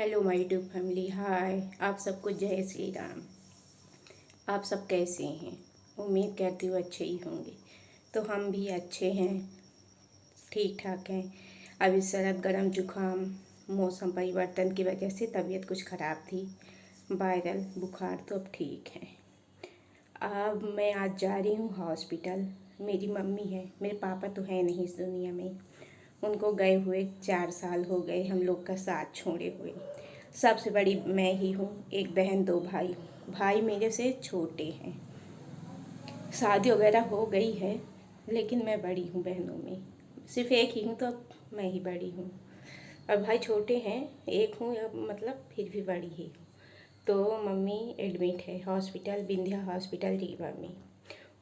Hello my YouTube family. Hi, आप सबको जय श्री राम। आप सब कैसे हैं? उम्मीद करती हूँ अच्छे ही होंगे। तो हम भी अच्छे हैं, ठीक ठाक हैं। अभी सर्द गरम जुकाम मौसम परिवर्तन की वजह से तबीयत कुछ ख़राब थी, वायरल बुखार, तो अब ठीक है। अब मैं आज जा रही हूँ हॉस्पिटल। मेरी मम्मी है, मेरे पापा तो है नहीं इस दुनिया में। उनको गए हुए 4 साल हो गए, हम लोग का साथ छोड़े हुए। सबसे बड़ी मैं ही हूँ, एक बहन 2 भाई। भाई मेरे से छोटे हैं, शादी वगैरह हो गई है, लेकिन मैं बड़ी हूँ बहनों में। सिर्फ एक ही हूँ तो अब मैं ही बड़ी हूँ। और भाई छोटे हैं, एक हूँ, मतलब फिर भी बड़ी ही हूँ। तो मम्मी एडमिट है हॉस्पिटल, विंध्या हॉस्पिटल रीवा में।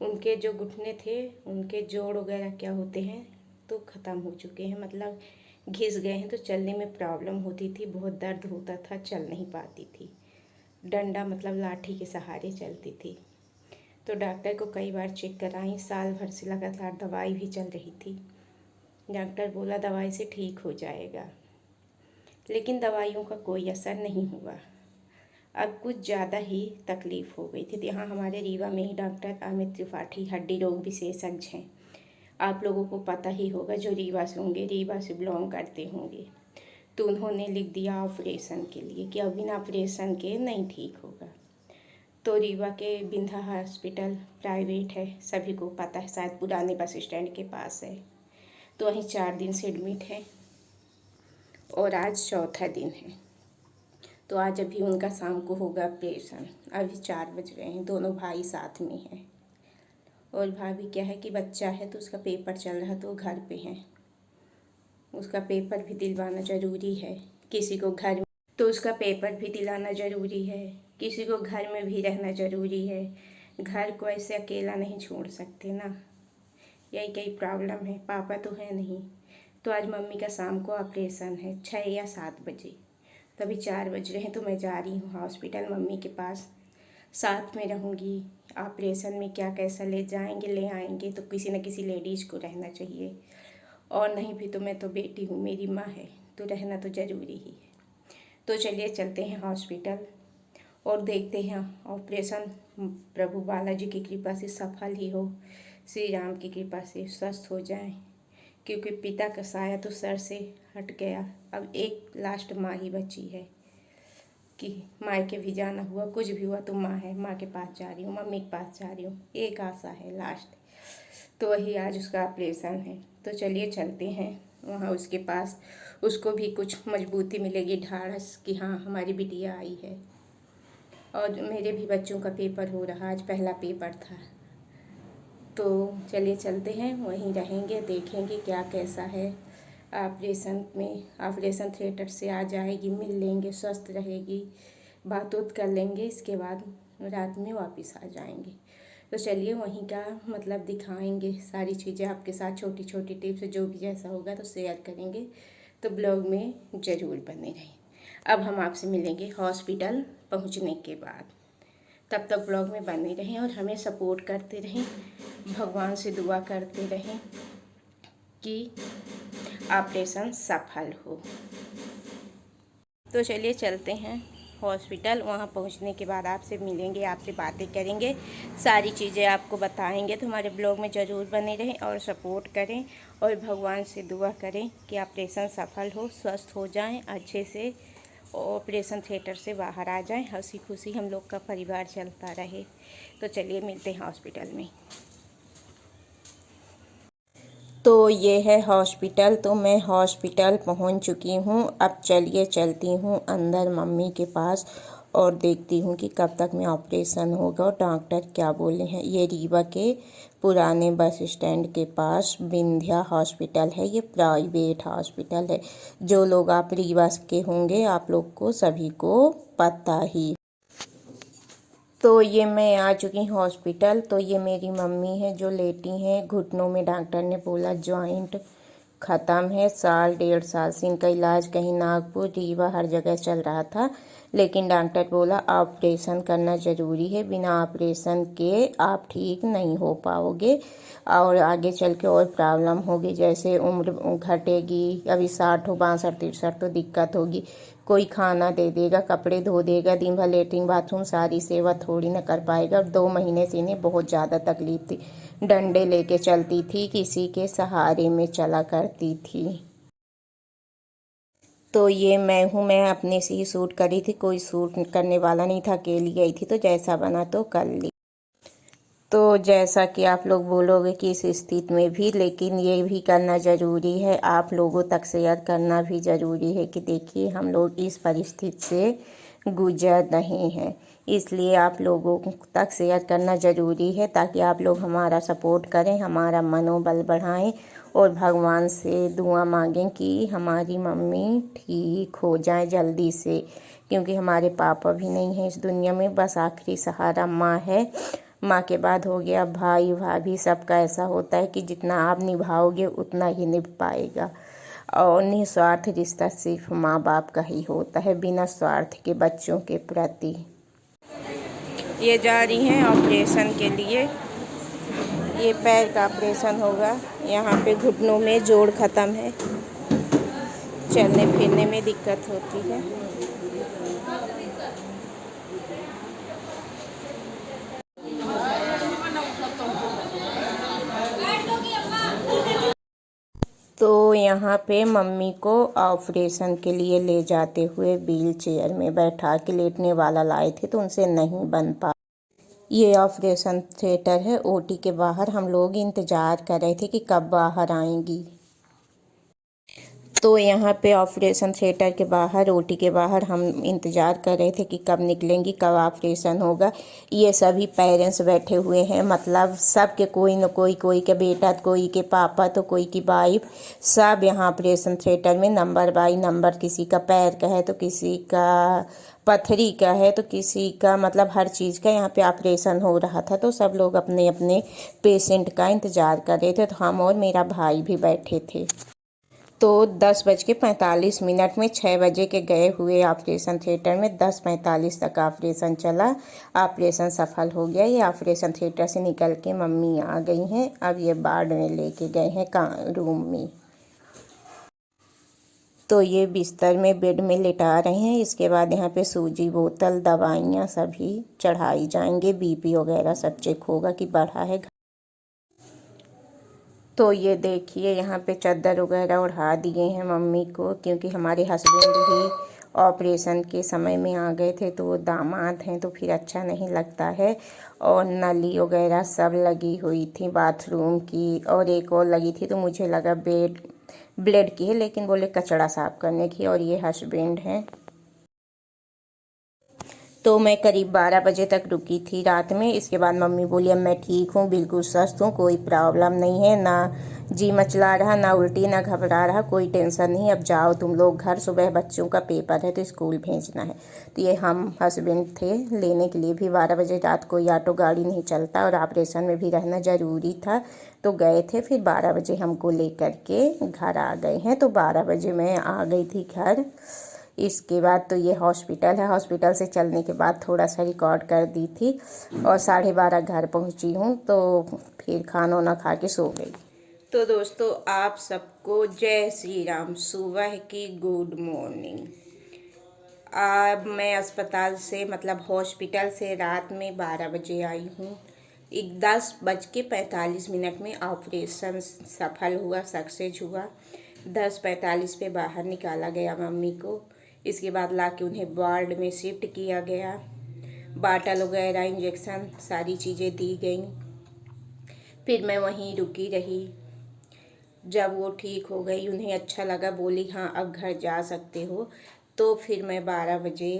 उनके जो घुटने थे, उनके जोड़ वगैरह क्या होते हैं तो ख़त्म हो चुके हैं, मतलब घिस गए हैं। तो चलने में प्रॉब्लम होती थी, बहुत दर्द होता था, चल नहीं पाती थी। डंडा मतलब लाठी के सहारे चलती थी। तो डॉक्टर को कई बार चेक कराई, साल भर से लगातार दवाई भी चल रही थी। डॉक्टर बोला दवाई से ठीक हो जाएगा, लेकिन दवाइयों का कोई असर नहीं हुआ। अब कुछ ज़्यादा ही तकलीफ़ हो गई थी। यहाँ हमारे रीवा में ही डॉक्टर अमित त्रिपाठी हड्डी रोग विशेषज्ञ हैं। आप लोगों को पता ही होगा, जो रीवा से होंगे, रीवा से बिलोंग करते होंगे। तो उन्होंने लिख दिया ऑपरेशन के लिए कि अब बिना ऑपरेशन के नहीं ठीक होगा। तो रीवा के बिंधा हॉस्पिटल प्राइवेट है, सभी को पता है, शायद पुराने बस स्टैंड के पास है। तो वहीं 4 दिन से एडमिट है और आज चौथा दिन है। तो आज अभी उनका शाम को होगा ऑपरेशन। अभी 4 बज रहे हैं, दोनों भाई साथ में हैं। और भाभी क्या है कि बच्चा है तो उसका पेपर चल रहा है, तो घर पे हैं। उसका पेपर भी दिलवाना ज़रूरी है। किसी को घर में तो उसका पेपर भी दिलाना ज़रूरी है, किसी को घर में भी रहना ज़रूरी है। घर को ऐसे अकेला नहीं छोड़ सकते ना, यही कई प्रॉब्लम है। पापा तो है नहीं। तो आज मम्मी का शाम को ऑपरेशन है, 6 या 7 बजे। तभी 4 बज रहे हैं, तो मैं जा रही हूँ हॉस्पिटल मम्मी के पास। साथ में रहूँगी। ऑपरेशन में क्या कैसा ले जाएंगे ले आएंगे, तो किसी न किसी लेडीज़ को रहना चाहिए। और नहीं भी तो मैं तो बेटी हूँ, मेरी माँ है, तो रहना तो ज़रूरी ही है। तो चलिए चलते हैं हॉस्पिटल और देखते हैं ऑपरेशन प्रभु बालाजी की कृपा से सफल ही हो, श्री राम की कृपा से स्वस्थ हो जाएं। क्योंकि पिता का साया तो सर से हट गया, अब एक लास्ट माँ ही बची है कि माँ के भी जाना हुआ, कुछ भी हुआ तो माँ है, माँ के पास जा रही हूँ, मम्मी के पास जा रही हूँ, एक आशा है लास्ट। तो वही आज उसका ऑपरेशन है। तो चलिए चलते हैं वहाँ उसके पास, उसको भी कुछ मजबूती मिलेगी, ढाढ़स कि हाँ हमारी बिटिया आई है। और मेरे भी बच्चों का पेपर हो रहा, आज पहला पेपर था। तो चलिए चलते हैं, वहीं रहेंगे, देखेंगे क्या कैसा है। ऑपरेशन में ऑपरेशन थिएटर से आ जाएगी, मिल लेंगे, स्वस्थ रहेगी, बात उत कर लेंगे, इसके बाद रात में वापस आ जाएंगे। तो चलिए वहीं का मतलब दिखाएंगे सारी चीज़ें आपके साथ, छोटी छोटी टिप्स, जो भी जैसा होगा तो शेयर करेंगे। तो ब्लॉग में ज़रूर बने रहें। अब हम आपसे मिलेंगे हॉस्पिटल पहुंचने के बाद। तब तक ब्लॉग में बने रहें और हमें सपोर्ट करते रहें, भगवान से दुआ करते रहें कि ऑपरेशन सफल हो। तो चलिए चलते हैं हॉस्पिटल। वहाँ पहुँचने के बाद आपसे मिलेंगे, आपसे बातें करेंगे, सारी चीज़ें आपको बताएंगे। तो हमारे ब्लॉग में ज़रूर बने रहें और सपोर्ट करें और भगवान से दुआ करें कि ऑपरेशन सफल हो, स्वस्थ हो जाएं, अच्छे से ऑपरेशन थिएटर से बाहर आ जाएं, हंसी खुशी हम लोग का परिवार चलता रहे। तो चलिए मिलते हैं हॉस्पिटल में। तो ये है हॉस्पिटल। तो मैं हॉस्पिटल पहुंच चुकी हूँ। अब चलिए चलती हूँ अंदर मम्मी के पास और देखती हूँ कि कब तक में ऑपरेशन होगा और डॉक्टर क्या बोले हैं। ये रीवा के पुराने बस स्टैंड के पास विंध्या हॉस्पिटल है, ये प्राइवेट हॉस्पिटल है। जो लोग आप रीवा के होंगे, आप लोग को सभी को पता ही। तो ये मैं आ चुकी हूँ हॉस्पिटल। तो ये मेरी मम्मी है जो लेटी हैं, घुटनों में डॉक्टर ने बोला जॉइंट ख़त्म है। 1.5 साल से इनका इलाज कहीं नागपुर, रीवा, हर जगह चल रहा था, लेकिन डॉक्टर बोला ऑपरेशन करना ज़रूरी है, बिना ऑपरेशन के आप ठीक नहीं हो पाओगे और आगे चल के और प्रॉब्लम होगी, जैसे उम्र घटेगी, अभी 60 हो, 62 63 तो दिक्कत होगी। कोई खाना दे देगा, कपड़े धो देगा, दिन भर लेटरिन बाथरूम सारी सेवा थोड़ी ना कर पाएगा। और 2 महीने से इन्हें बहुत ज़्यादा तकलीफ थी, डंडे लेके चलती थी, किसी के सहारे में चला करती थी। तो ये मैं अपने से ही शूट करी थी, कोई शूट करने वाला नहीं था, अकेली गई थी, तो जैसा बना तो कर ली। तो जैसा कि आप लोग बोलोगे कि इस स्थिति में भी, लेकिन ये भी करना ज़रूरी है, आप लोगों तक शेयर करना भी ज़रूरी है कि देखिए हम लोग इस परिस्थिति से गुजर रहे हैं, इसलिए आप लोगों तक शेयर करना ज़रूरी है, ताकि आप लोग हमारा सपोर्ट करें, हमारा मनोबल बढ़ाएं और भगवान से दुआ मांगें कि हमारी मम्मी ठीक हो जाए जल्दी से, क्योंकि हमारे पापा भी नहीं हैं इस दुनिया में, बस आखिरी सहारा माँ है। माँ के बाद हो गया भाई भाभी, सबका ऐसा होता है कि जितना आप निभाओगे उतना ही निभ पाएगा। और निस्वार्थ रिश्ता सिर्फ माँ बाप का ही होता है, बिना स्वार्थ के बच्चों के प्रति। ये जा रही हैं ऑपरेशन के लिए, ये पैर का ऑपरेशन होगा। यहाँ पे घुटनों में जोड़ ख़त्म है, चलने फिरने में दिक्कत होती है। तो यहाँ पे मम्मी को ऑपरेशन के लिए ले जाते हुए व्हील चेयर में बैठा के लेटने वाला लाए थे, तो उनसे नहीं बन पा। ये ऑपरेशन थिएटर है, ओटी के बाहर हम लोग इंतज़ार कर रहे थे कि कब बाहर आएंगी। तो यहाँ पे ऑपरेशन थिएटर के बाहर, ओटी के बाहर हम इंतज़ार कर रहे थे कि कब निकलेंगी, कब ऑपरेशन होगा। ये सभी पेरेंट्स बैठे हुए हैं, मतलब सब के कोई न कोई, कोई के बेटा, कोई के पापा, तो कोई की वाइफ, सब यहाँ ऑपरेशन थिएटर में नंबर बाई नंबर, किसी का पैर का है तो किसी का पथरी का है तो किसी का, मतलब हर चीज़ का यहाँ पे ऑपरेशन हो रहा था। तो सब लोग अपने अपने पेशेंट का इंतज़ार कर रहे थे, तो हम और मेरा भाई भी बैठे थे। तो 10:45 में 6 बजे के गए हुए ऑपरेशन थिएटर में 10:45 तक ऑपरेशन चला। ऑपरेशन सफल हो गया। ये ऑपरेशन थिएटर से निकल के मम्मी आ गई हैं, अब ये वार्ड में लेके गए हैं रूम में। तो ये बिस्तर में बेड में लेटा रहे हैं। इसके बाद यहाँ पे सूजी बोतल दवाइयाँ सभी चढ़ाई जाएंगे, बीपी वगैरह सब चेक होगा कि बढ़ा है। तो ये देखिए यहाँ पे चादर वगैरह उड़ा दिए हैं मम्मी को, क्योंकि हमारे हस्बैंड भी ऑपरेशन के समय में आ गए थे, तो वो दामाद हैं तो फिर अच्छा नहीं लगता है। और नली वगैरह सब लगी हुई थी बाथरूम की, और एक और लगी थी, तो मुझे लगा ब्लेड की है, लेकिन बोले कचड़ा साफ करने की। और ये हस्बैंड हैं। तो मैं करीब 12 बजे तक रुकी थी रात में। इसके बाद मम्मी बोली अब मैं ठीक हूँ, बिल्कुल स्वस्थ हूँ, कोई प्रॉब्लम नहीं है, ना जी मचला रहा, ना उल्टी, ना घबरा रहा, कोई टेंशन नहीं, अब जाओ तुम लोग घर, सुबह बच्चों का पेपर है तो स्कूल भेजना है। तो ये हम हस्बैंड थे लेने के लिए भी। 12 बजे रात कोई ऑटो गाड़ी नहीं चलता, और ऑपरेशन में भी रहना ज़रूरी था, तो गए थे। फिर 12 बजे हमको लेकर के घर आ गए हैं। तो 12 बजे मैं आ गई थी घर। इसके बाद तो ये हॉस्पिटल है, हॉस्पिटल से चलने के बाद थोड़ा सा रिकॉर्ड कर दी थी, और 12:30 घर पहुंची हूँ। तो फिर खाना वाना खा के सो गई। तो दोस्तों आप सबको जय श्री राम, सुबह की गुड मॉर्निंग। अब मैं अस्पताल से, मतलब हॉस्पिटल से रात में 12 बजे आई हूँ। 10:45 में ऑपरेशन सफल हुआ, सक्सेस हुआ। 10:45 पे बाहर निकाला गया मम्मी को। इसके बाद ला के उन्हें वार्ड में शिफ्ट किया गया। बाटल वगैरह, इंजेक्शन, सारी चीज़ें दी गई। फिर मैं वहीं रुकी रही। जब वो ठीक हो गई, उन्हें अच्छा लगा, बोली हाँ अब घर जा सकते हो, तो फिर मैं 12 बजे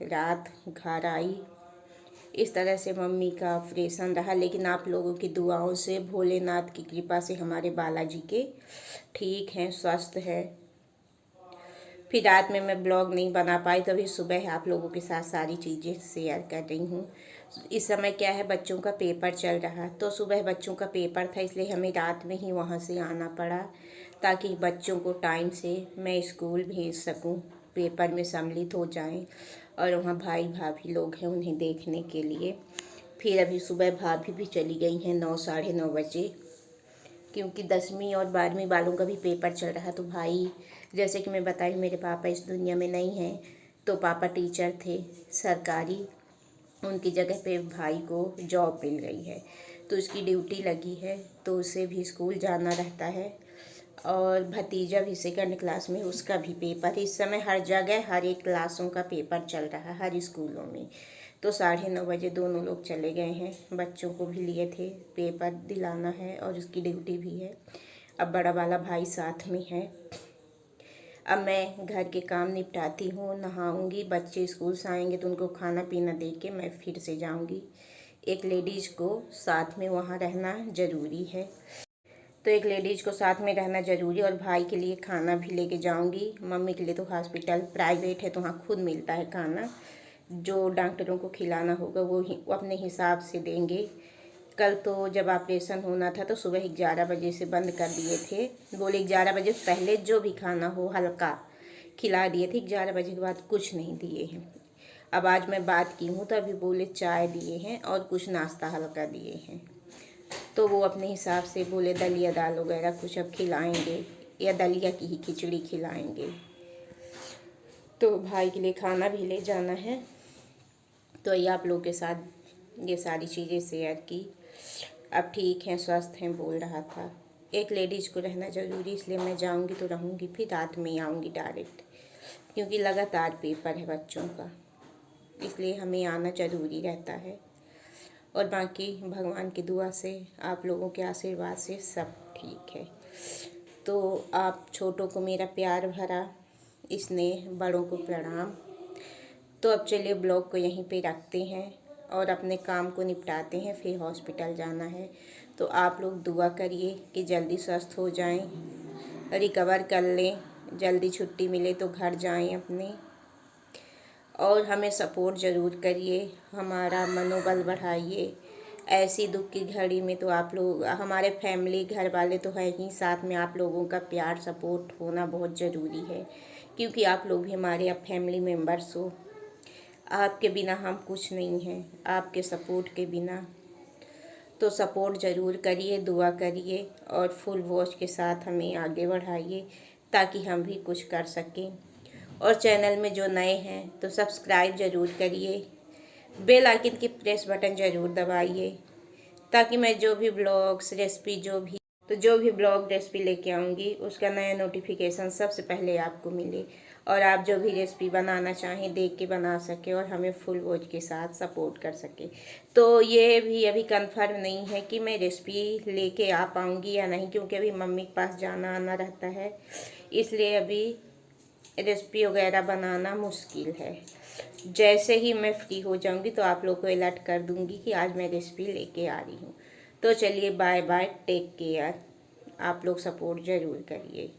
रात घर आई। इस तरह से मम्मी का ऑपरेशन रहा, लेकिन आप लोगों की दुआओं से, भोलेनाथ की कृपा से हमारे बालाजी के ठीक हैं, स्वस्थ है। फिर रात में मैं ब्लॉग नहीं बना पाई, तो अभी सुबह आप लोगों के साथ सारी चीज़ें शेयर कर रही हूँ। इस समय क्या है, बच्चों का पेपर चल रहा, तो सुबह बच्चों का पेपर था, इसलिए हमें रात में ही वहाँ से आना पड़ा, ताकि बच्चों को टाइम से मैं स्कूल भेज सकूँ, पेपर में सम्मिलित हो जाएं। और वहाँ भाई भाभी लोग हैं उन्हें देखने के लिए। फिर अभी सुबह भाभी भी चली गई हैं 9, साढ़े 9 बजे, क्योंकि 10वीं और 12वीं वालों का भी पेपर चल रहा। तो भाई, जैसे कि मैं बताई, मेरे पापा इस दुनिया में नहीं हैं, तो पापा टीचर थे सरकारी, उनकी जगह पे भाई को जॉब मिल गई है, तो उसकी ड्यूटी लगी है, तो उसे भी स्कूल जाना रहता है। और भतीजा भी 2nd क्लास में, उसका भी पेपर इस समय हर जगह हर एक क्लासों का पेपर चल रहा है हर स्कूलों में। तो 9:30 बजे दोनों लोग चले गए हैं, बच्चों को भी लिए थे, पेपर दिलाना है और उसकी ड्यूटी भी है। अब बड़ा वाला भाई साथ में है। अब मैं घर के काम निपटाती हूँ, नहाऊंगी, बच्चे स्कूल से आएंगे तो उनको खाना पीना दे के मैं फिर से जाऊंगी। एक लेडीज़ को साथ में वहाँ रहना ज़रूरी है, तो एक लेडीज़ को साथ में रहना ज़रूरी, और भाई के लिए खाना भी लेके जाऊंगी। मम्मी के लिए तो हॉस्पिटल प्राइवेट है तो वहाँ खुद मिलता है खाना, जो डॉक्टरों को खिलाना होगा वो अपने हिसाब से देंगे। कल तो जब ऑपरेशन होना था तो सुबह 11 बजे से बंद कर दिए थे, बोले 11 बजे पहले जो भी खाना हो हल्का खिला दिए थे, 11 बजे के बाद कुछ नहीं दिए हैं। अब आज मैं बात की हूँ तो अभी बोले चाय दिए हैं और कुछ नाश्ता हल्का दिए हैं, तो वो अपने हिसाब से बोले दलिया दाल वगैरह कुछ अब खिलाएंगे या दलिया की ही खिचड़ी खिलाएंगे। तो भाई के लिए खाना भी ले जाना है, तो ये आप लोगों के साथ ये सारी चीज़ें शेयर की। अब ठीक हैं, स्वस्थ हैं, बोल रहा था। एक लेडीज़ को रहना ज़रूरी, इसलिए मैं जाऊंगी तो रहूंगी, फिर रात में आऊंगी डायरेक्ट, क्योंकि लगातार पेपर है बच्चों का, इसलिए हमें आना ज़रूरी रहता है। और बाकी भगवान की दुआ से, आप लोगों के आशीर्वाद से सब ठीक है। तो आप छोटों को मेरा प्यार भरा स्नेह, बड़ों को प्रणाम। तो अब चलिए ब्लॉग को यहीं पे रखते हैं और अपने काम को निपटाते हैं, फिर हॉस्पिटल जाना है। तो आप लोग दुआ करिए कि जल्दी स्वस्थ हो जाएं, रिकवर कर लें, जल्दी छुट्टी मिले तो घर जाएं अपने, और हमें सपोर्ट ज़रूर करिए, हमारा मनोबल बढ़ाइए। ऐसी दुख की घड़ी में तो आप लोग, हमारे फैमिली घर वाले तो है ही, साथ में आप लोगों का प्यार सपोर्ट होना बहुत ज़रूरी है, क्योंकि आप लोग भी हमारे अब फैमिली मेम्बर्स हो। आपके बिना हम कुछ नहीं हैं, आपके सपोर्ट के बिना। तो सपोर्ट ज़रूर करिए, दुआ करिए और फुल वॉच के साथ हमें आगे बढ़ाइए, ताकि हम भी कुछ कर सकें। और चैनल में जो नए हैं तो सब्सक्राइब ज़रूर करिए, बेल आइकन की प्रेस बटन ज़रूर दबाइए, ताकि मैं जो भी ब्लॉग्स रेसिपी जो भी ब्लॉग रेसिपी लेके आऊँगी उसका नया नोटिफिकेशन सबसे पहले आपको मिले, और आप जो भी रेसिपी बनाना चाहें देख के बना सके और हमें फुल वॉच के साथ सपोर्ट कर सके। तो ये भी अभी कंफर्म नहीं है कि मैं रेसिपी लेके आ पाऊँगी या नहीं, क्योंकि अभी मम्मी के पास जाना आना रहता है, इसलिए अभी रेसिपी वगैरह बनाना मुश्किल है। जैसे ही मैं फ्री हो जाऊंगी तो आप लोग को अलर्ट कर दूंगी कि आज मैं रेसिपी लेके आ रही हूँ। तो चलिए बाय बाय, टेक केयर, आप लोग सपोर्ट ज़रूर करिए।